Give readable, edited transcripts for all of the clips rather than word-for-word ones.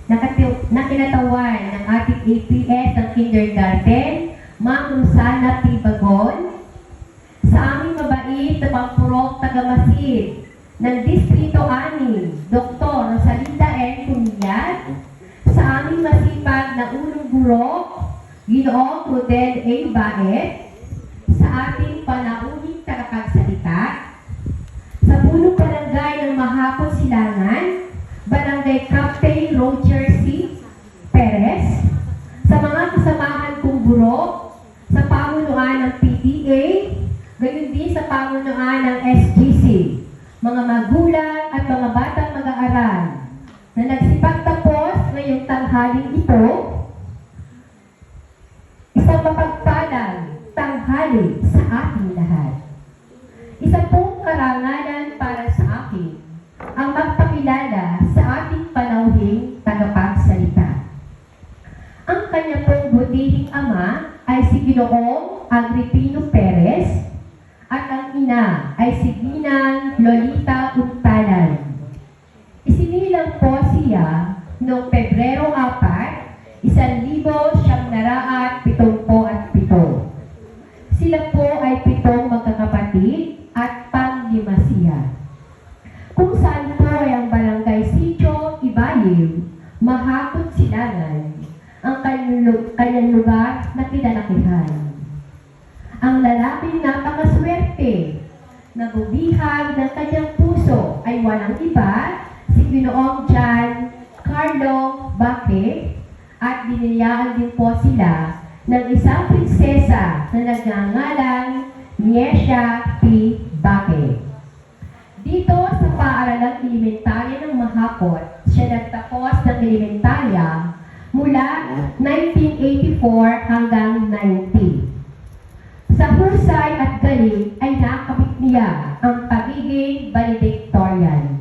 na kinatawan ng ating APS ng kindergarten, Ma'am Rosana P. Bagon, sa aming mabait na pampurok tagamasid ng Distrito 6, Dr. Rosalinda N. Cumillas, sa aming masipag na unang guro, Ginoong Rodel A. Baet, sa ating panauhing tagapagsalita, sa punong barangay ng Mahakot Silangan, Barangay Captain Roger C. Perez, sa mga kasamahan kong guro, sa pamunuan ng PTA, gayon din sa pamunuan ng SGC, mga magulang at mga batang mag-aaral na nagsipagtapos ngayong tanghaling ito, isang mapagpalang tanghali sa ating lahat. Isa pong karangalan para sa akin ang magpakilala sa ating panauhing tagapagsalita. Ang kanya pong butihing ama ay si Ginoong Agripino Perez at ang ina ay si Ginang Lolita Untalan. Isinilang po siya noong Pebrero 4, 1977. Sila po ay 7 magkakapatid at panglima siya. Kung saan po ay ang Barangay Sitio Ibaliw, Mahakot Silangan, ang kanyang lugar na kinalakihan. Ang lalaking napakaswerte na bubihag ng kanyang puso ay walang iba, si Ginoong John Carlo Baque, at biniyaan din po sila ng isang prinsesa na nagngangalang Niesia P. Baque. Dito sa paaralang elementarya ng Mahakot, siya nagtapos ng elementarya mula 1984 hanggang 90. Sa husay at galing ay nakamit niya ang pagiging valedictorian.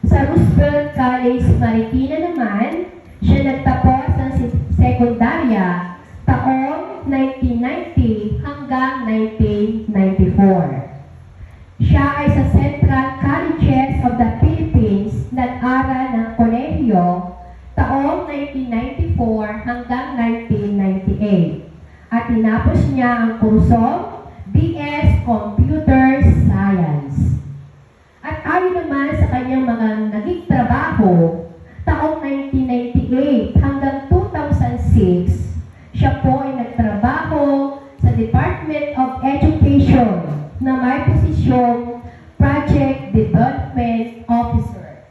Sa Roosevelt College, Marikina naman, siya nagtapos ng sekundarya taong 1990 hanggang 1994. Siya ay sa Central Colleges of the Philippines nag-aral ng kolehiyo taong 1994 hanggang 1998 at tinapos niya ang kursong BS Computer Science. At ayon naman sa kanyang mga naging trabaho, taong 1998 hanggang 2006, siya po ay nagtrabaho sa Department of Education na may posisyong Project Development Officer,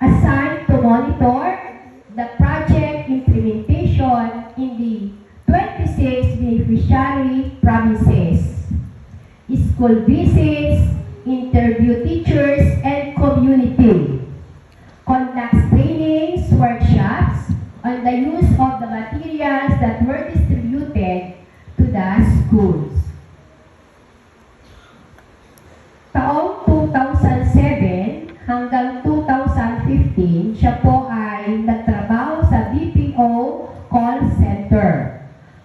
assigned to monitor the project implementation in the 26 beneficiary provinces, school visits, interview teachers and community, conducts trainings, workshops on the use of the materials that were distributed to the schools. Taong 2007 hanggang 2015, siya po ay nagtrabaho sa BPO call center,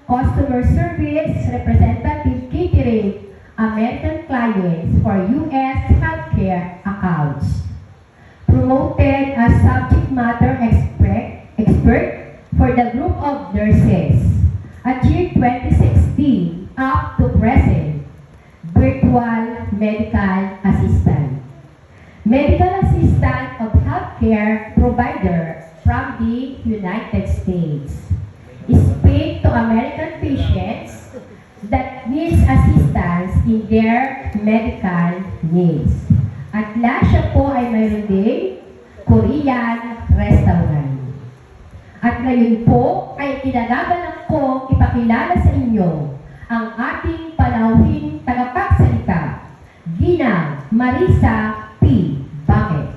customer service representative catering American clients for U.S. healthcare accounts. Promoted as subject matter expert for the group of nurses. Achieved 2016 up to present, virtual medical assistant. Medical assistant of healthcare provider from the United States. Speak to American patients that needs assistance in their medical needs. At last, siya po ay mayroon din Korean restaurant. At ngayon po ay kinagagalak ko ipakilala sa inyo ang ating panauhing tagapagsalita, Ginang Marisa P. Baque.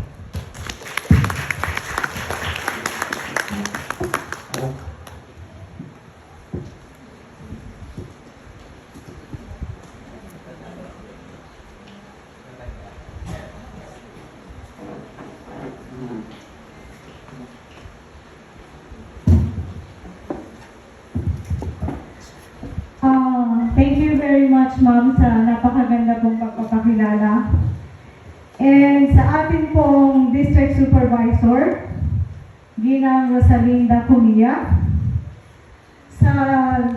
Thank you very much, ma'am, sa napakaganda pong pagpapakilala. And sa ating pong district supervisor, Ginang Rosalinda Cumia. Sa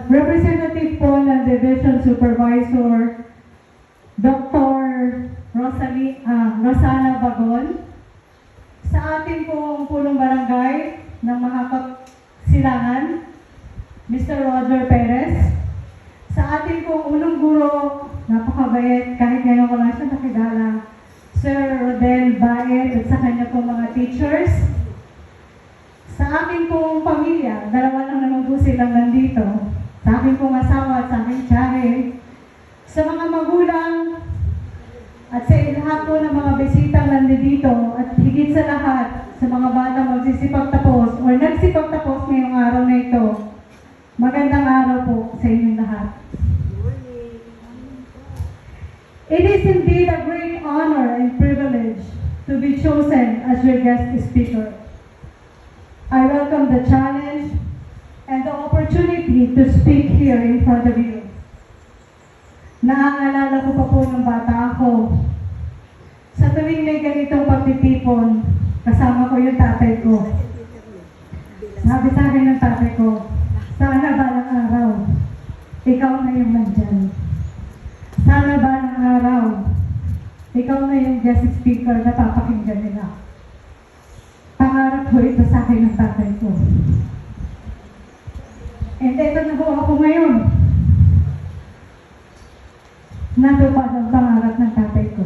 representative po ng Division Supervisor, Dr. Rosana Bagon. Sa ating pong punong barangay ng Silangan, Mr. Roger Perez. Sa ating pong unang guro, napakabait, kahit ngayon ko lang siya nakilala, Sir Rodel Baez at sa kanya pong mga teachers. Sa aking pong pamilya, dalawa lang naman po silang nandito. Sa aking pong asawa at sa aking tiyahin. Sa mga magulang at sa lahat po ng mga bisitang nandito at higit sa lahat sa mga batang magsisipagtapos o nagsipagtapos ngayong araw na ito. Magandang araw po sa inyong lahat. It is indeed a great honor and privilege to be chosen as your guest speaker. I welcome the challenge and the opportunity to speak here in front of you. Naaalala ko pa po ng bata ako. Sa tuwing may ganitong pagtitipon, kasama ko yung tatay ko. Sabi sa akin ng tatay ko, sana balang araw, ikaw na yung nandyan. Sana balang araw, ikaw na yung guest speaker na papakinggan nila. Pangarap ko ito sa akin ng tatay ko. And ito na po ako ngayon. Natupad ang pangarap ng tatay ko.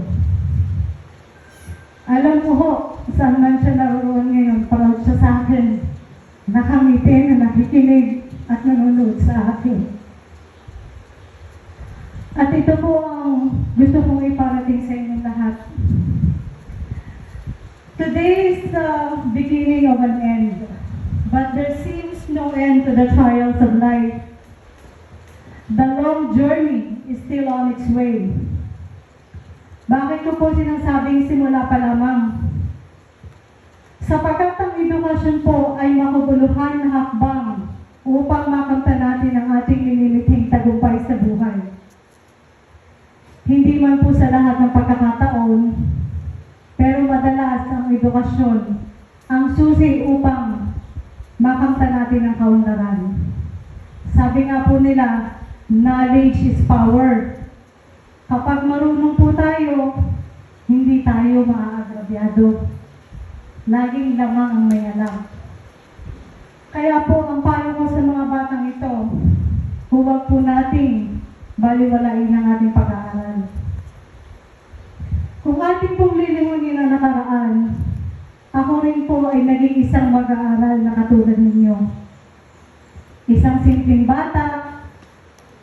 Alam ko ho, saan man siya naroon ngayon, proud siya sa akin. Nakamitin na nakikinig at nanonood sa akin. At ito po ang gusto kong iparating sa inyong lahat. Today is the beginning of an end, but there seems no end to the trials of life. The long journey is still on its way. Bakit ko po sinasabing simula pa lamang? Sapagkat ang edukasyon po ay makabuluhan na hakbang upang makamtan natin ang ating linilithing tagumpay sa buhay. Hindi man po sa lahat ng pagkakataon, pero madalas ang edukasyon ang susi upang makamtan natin ang kaunlaran. Sabi nga po nila, knowledge is power. Kapag marunong po tayo, hindi tayo maaagrabyado. Laging lamang ang may alam. Kaya po ang payo ko sa mga batang ito, huwag po nating baliwalain ang ating pag-aaral. Kung ating pong lilingunin ang nakaraan, ako rin po ay naging isang mag-aaral na katulad ninyo. Isang simpleng bata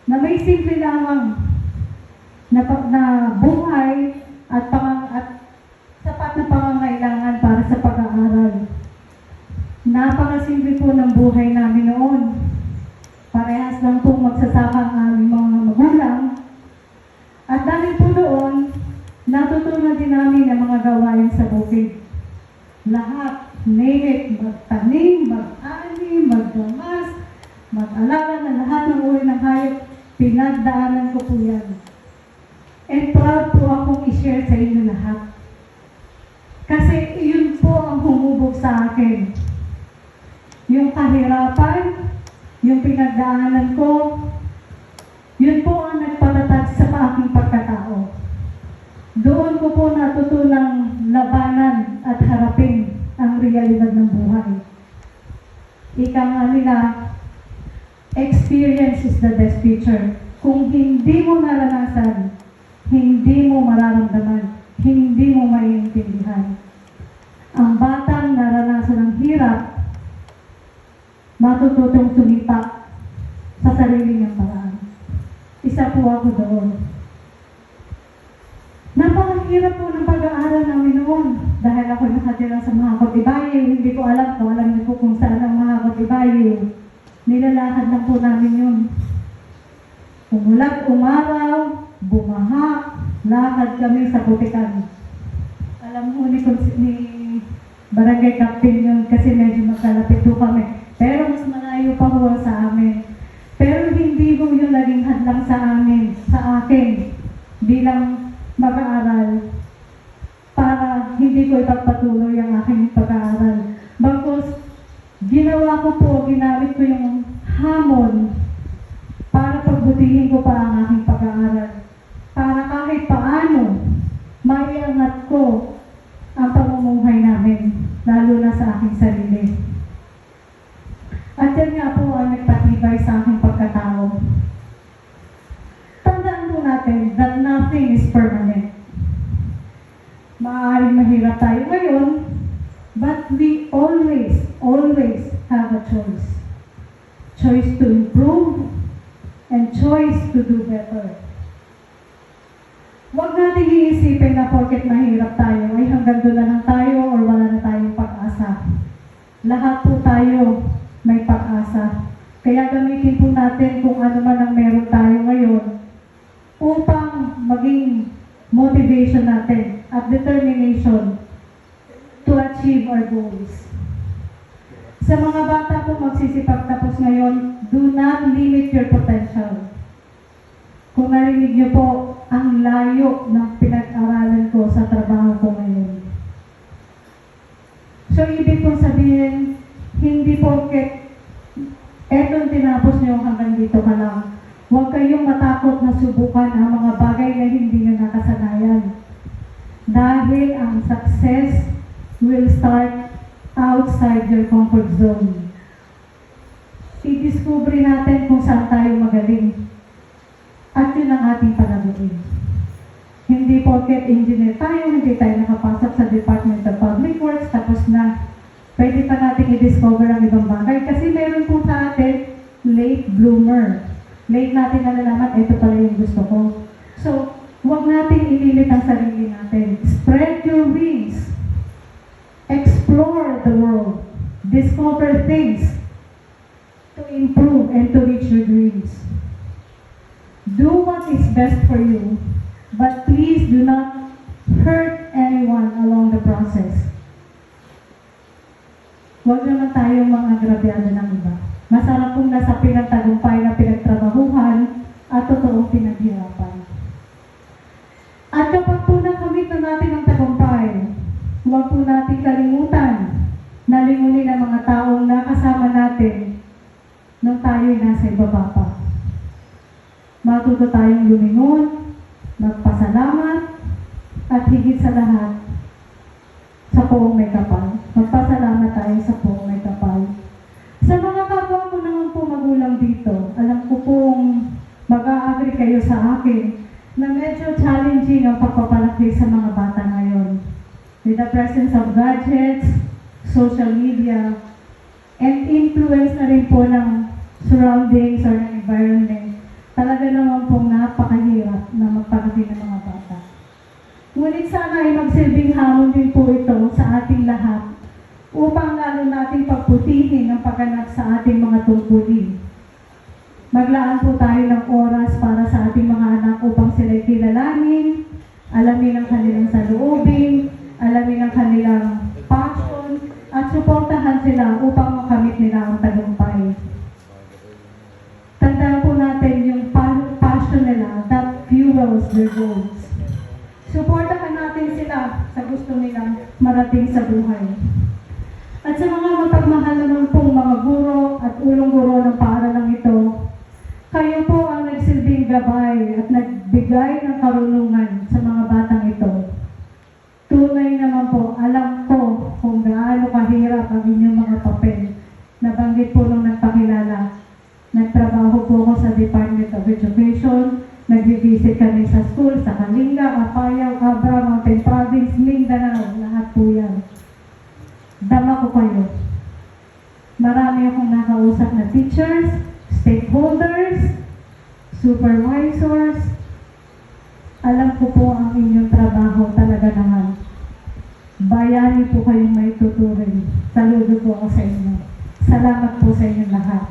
na may simple lamang na buhay at sapat na pangangailangan para sa pag-aaral. Napakasimple po ng buhay namin noon. Parehas lang pong magsasaka ang aming mga magulang. At dahil po doon, natutunan din namin ang mga gawain sa bukid. Lahat, name it, magtanim, mag-ani, magdamas, mag-alaga na lahat ng uri ng hayop, pinagdaanan ko po yan. And proud po akong i-share sa inyo lahat. Kasi yun po ang humubog sa akin. Yung kahirapan, yung pinagdaanan ko, yun po ang nagpatatag sa aking pagkatao. Doon ko po natutunang labanan at harapin ang realidad ng buhay. Ika nga nila, experience is the best teacher. Kung hindi mo naranasan, hindi mo mararamdaman, hindi mo maiintindihan. Ang batang naranasan ng hirap, matututong sumita sa sarili niyang paraan. Isa po ako doon. Napakahirap po ng pag-aaral namin noon dahil ako nakatira sa mga Cotibayo. Hindi ko alam niyo po kung saan ang mga Cotibayo. Nilalakad lang po namin yun. Umulat, umaraw, bumaha, lakad kami sa Putikan. Alam mo ni Barangay Captain yun kasi medyo magkalapit po kami. Pero mas malayo pa po sa amin. Pero hindi po yung naging hadlang sa akin bilang mag-aaral para hindi ko ipagpatuloy ang aking pag-aaral. Bagkus ginawa ko po, ginamit ko yung hamon para pagbutihin ko pa ang aking pag-aaral. Para kahit paano, maiangat ko ang pamumuhay namin, lalo na sa aking sarili. At yan nga po ang nagpatibay sa aking pagkatao. Tandaan po natin that nothing is permanent. Maaaring mahirap tayo ngayon, but we always have a choice. Choice to improve and choice to do better. Huwag natin iisipin na porket mahirap tayo, ay hanggang doon na lang tayo or wala na tayong pag-asa. Lahat po tayo may pag-asa. Kaya gamitin po natin kung ano man ang meron tayo ngayon upang maging motivation natin at determination to achieve our goals. Sa mga bata po magsisipag tapos ngayon, do not limit your potential. Kung narinig niyo po, ang layo ng pinag-aralan ko sa trabaho ko ngayon. So, ibig kong sabihin, hindi porket etong tinapos niyo hanggang dito ka lang. Huwag kayong matakot na subukan ang mga bagay na hindi niyo nakasanayan. Dahil ang success will start outside your comfort zone. I-discover natin kung saan tayo magaling. At yun ang ating panaluin. Hindi porket engineer tayo, hindi tayo nakapasok sa Department of Public Works, tapos na pwede pa natin i-discover ang ibang bagay. Kasi meron po sa atin late bloomer. Late natin nalalaman, ito pala yung gusto ko. So, huwag natin ililit ang sarili natin. Spread your wings. Explore the world. Discover things to improve and to reach your dreams. Do what is best for you, but please do not hurt anyone along the process. Huwag naman tayong mga agrabyado ng iba. Masarap kung nasa pinagtagumpay na pinagtrabahuhan at totoong pinaghirapan. At kapag po nakamit na natin ang tagumpay, huwag po natin kalimutan na lingunin ang mga taong nakasama natin nung tayo'y nasa ibaba pa. Matuto tayong lumingon, magpasalamat, at higit sa lahat, sa poong may kapal. Magpasalamat tayo sa poong may kapal. Sa mga kapwa ko naman po magulang dito, alam ko pong mag-a-agree kayo sa akin na medyo challenging ang pagpapalaki sa mga bata ngayon. With the presence of gadgets, social media, and influence na rin po ng surroundings or ng environment, talaga naman pong napakahirap na magpalaki ng mga bata. Ngunit sana ay magsilbing hamon din po ito sa ating lahat upang lalo nating pagputihin ang pagganap sa ating mga tungkulin. Maglaan po tayo ng oras para sa ating mga anak upang sila'y kilalanin, alamin ang kanilang saloobin, alamin ang kanilang passion, at suportahan sila upang makamit nila ang tagumpay. Tandaan po natin yung passion nila that fuels their goals. Suportahan natin sila sa gusto nilang marating sa buhay. At sa mga mapagmahal naman pong mga guro at ulong guro ng paaralang ito, kayo po ang nagsilbing gabay at nagbigay ng karunungan sa mga batang ito. Tunay naman po, alam ko kung gaano kahirap ang inyong mga papel. Nabanggit po nung nagpakilala. Nagtrabaho po ako sa Department of Education, nag-visit kami sa school, sa Kalinga, Apayao, Abra, Mountain Province, Mindanao, lahat po yan. Dama ko kayo. Marami akong nakausap na teachers, stakeholders, supervisors. Alam ko po ang inyong trabaho talaga naman. Bayani po kayong may tuturin. Saludo po ako sa inyo. Salamat po sa inyong lahat.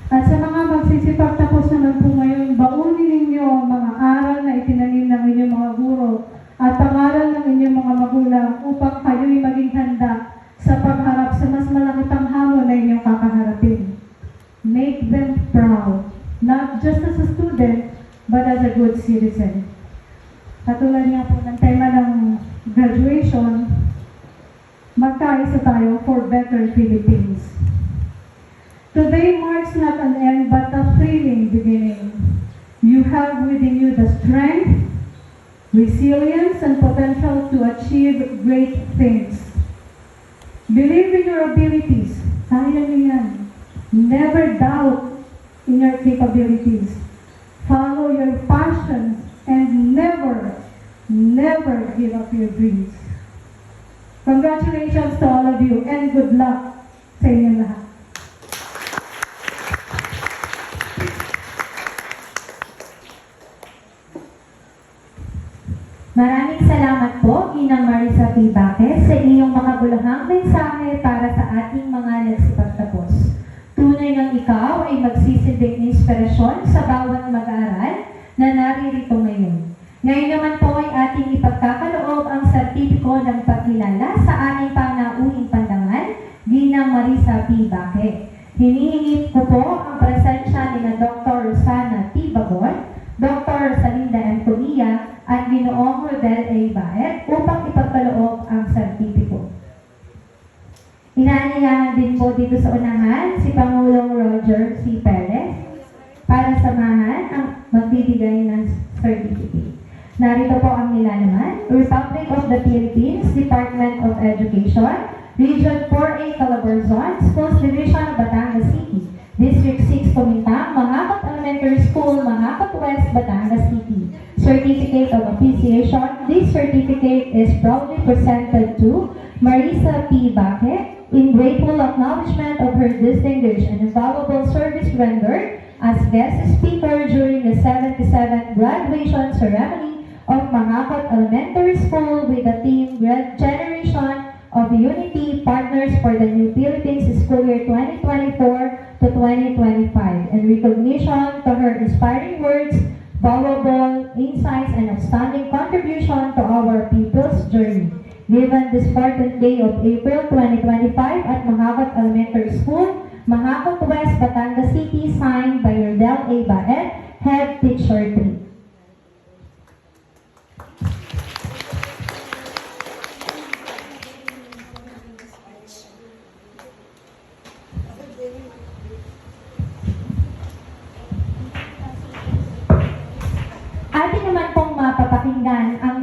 At sa mga magsisipag tapos naman po ngayon, baunin ninyo ang mga aral na itinanim ng inyong mga guro at pangaral ng inyong mga magulang upang kayo'y maging handa sa pagharap sa mas malaki pang hamon na inyong kakaharapin. Make them proud, not just as a student, but as a good citizen. Katulad nga po ng tema ng graduation, magkaisa tayo for better Philippines. Today marks not an end but a thrilling beginning. You have within you the strength, resilience, and potential to achieve great things. Believe in your abilities. Kaya niyo yan. Never doubt in your capabilities. Follow your passions and never give up your dreams. Congratulations to all of you and good luck sa inyo lahat. Maraming salamat po, Inang Marisa P. Baquez, sa iyong makabuluhang mensahe para sa ating mga nagsipagtapos. Tunay ng ikaw ay magsisilbing inspirasyon sa bawat mag-aaral na naririto ngayon. Ngayon naman po ay ating ipagkakaloob ang sertipiko ng pagkilala sa aming panauhing pandangal, Ginang Marisa P. Baquez. Hinihingit ko po ang presensya ni Dr. Rosana T. Bagon, Dr. Salinda M. Tonia, at Ginoong Rodel A. Baet upang ipagkaloob ang sertipiko. Inaanyayahan din po dito sa unahan si Pangulong Roger C. Perez para samahan ang magbibigay ng certificate. Narito po ang nilalaman: Republic of the Philippines, Department of Education, Region 4A Calabarzon, Schools Division of Batangas City, District 6 Kumintang, Mahakot Elementary School, Mahakot West, Batangas City. Certificate of Appreciation. This certificate is proudly presented to Marisa P. Baquez in grateful acknowledgement of her distinguished and invaluable service rendered as guest speaker during the 77th graduation ceremony of Mahakot Elementary School with the theme Generation of Unity, Partners for the New Philippines School Year 2024 to 2025, and recognition to her inspiring words, valuable insights, and outstanding contribution to our people's journey. Given this 14th day of April 2025 at Mahakot Elementary School, Mahakot West, Batangas City, signed by Rodel A. Baet, Head Teacher 3. Atin naman pong mapapakinggan ang